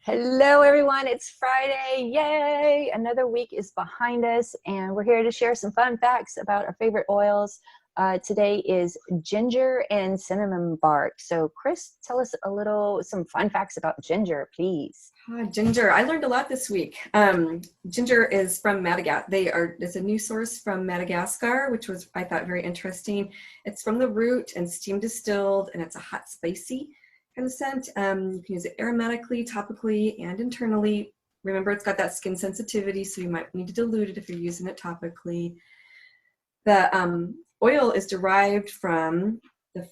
Hello, everyone. It's Friday. Yay! Another week is behind us, and we're here to share some fun facts about our favorite oils. Today is ginger and cinnamon bark. So, Chris, tell us some fun facts about ginger, please. Ginger. I learned a lot this week. Ginger is from Madagascar. There's a new source from Madagascar, which was, I thought, very interesting. It's from the root and steam distilled, and it's a hot, spicy kind of scent. You can use it aromatically, topically, and internally. Remember, it's got that skin sensitivity, so you might need to dilute it if you're using it topically. The oil is derived from it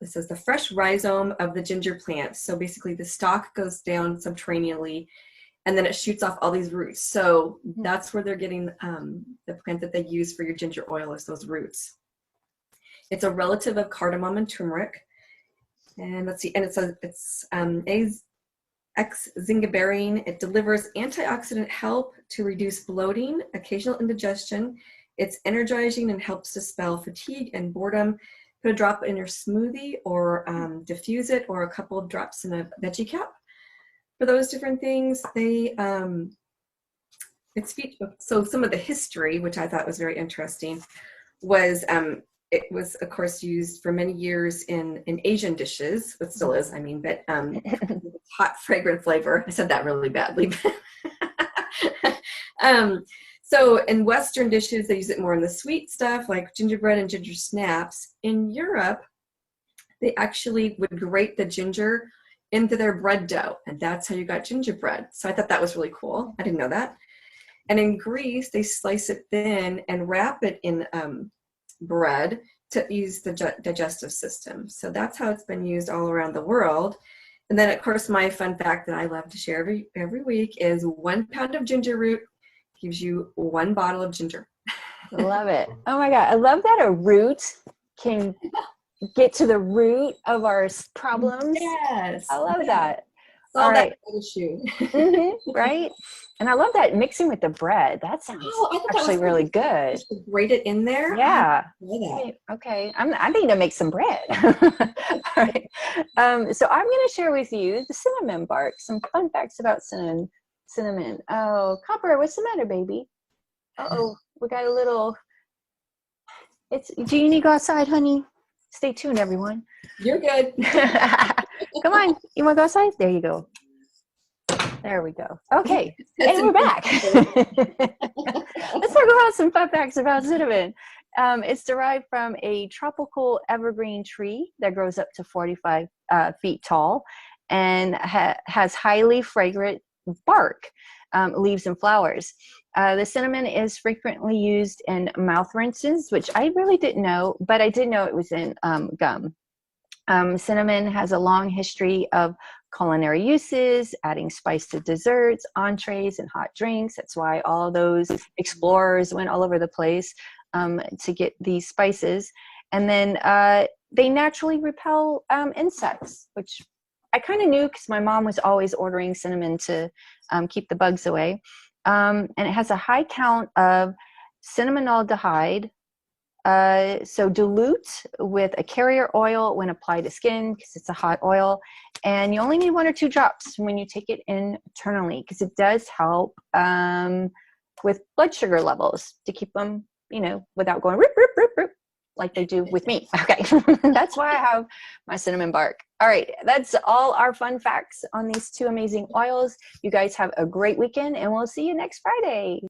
says the fresh rhizome of the ginger plant. So basically the stalk goes down subterraneally and then it shoots off all these roots. So that's where they're getting the plant that they use for your ginger oil is those roots. It's a relative of cardamom and turmeric. And let's see, and it's X-zingiberine. It delivers antioxidant help to reduce bloating, occasional indigestion. It's energizing and helps dispel fatigue and boredom. Put a drop in your smoothie or diffuse it, or a couple of drops in a veggie cap. For those different things, so some of the history, which I thought was very interesting, was it was of course used for many years in Asian dishes, but still is. But hot, fragrant flavor. I said that really badly. So in Western dishes, they use it more in the sweet stuff like gingerbread and ginger snaps. In Europe, they actually would grate the ginger into their bread dough, and that's how you got gingerbread. So I thought that was really cool. I didn't know that. And in Greece, they slice it thin and wrap it in bread to ease the digestive system. So that's how it's been used all around the world. And then, of course, my fun fact that I love to share every week is 1 pound of ginger root gives you 1 bottle of ginger. Love it. Oh my God. I love that a root can get to the root of our problems. Yes. I love that. All right. That issue. Right. And I love that mixing with the bread. That sounds actually really good. Just grate it in there. Yeah. Okay. I need to make some bread. All right. So I'm going to share with you the cinnamon bark, some fun facts about cinnamon. Oh, Copper, what's the matter, baby? Uh-oh, we got a little. Do you need to go outside, honey? Stay tuned, everyone. You're good. Come on. You want to go outside? There you go. There we go. Okay. And we're back. Let's talk about some fun facts about cinnamon. It's derived from a tropical evergreen tree that grows up to 45 feet tall and has highly fragrant bark, leaves, and flowers. The cinnamon is frequently used in mouth rinses, which I really didn't know, but I did know it was in gum. Cinnamon has a long history of culinary uses, adding spice to desserts, entrees, and hot drinks. That's why all those explorers went all over the place to get these spices. And then they naturally repel insects, which I kind of knew because my mom was always ordering cinnamon to keep the bugs away. And it has a high count of cinnamonaldehyde. So dilute with a carrier oil when applied to skin because it's a hot oil. And you only need 1 or 2 drops when you take it internally because it does help with blood sugar levels to keep them, without going rip, rip, rip, rip, like they do with me. Okay. That's why I have my cinnamon bark. All right. That's all our fun facts on these 2 amazing oils. You guys have a great weekend and we'll see you next Friday.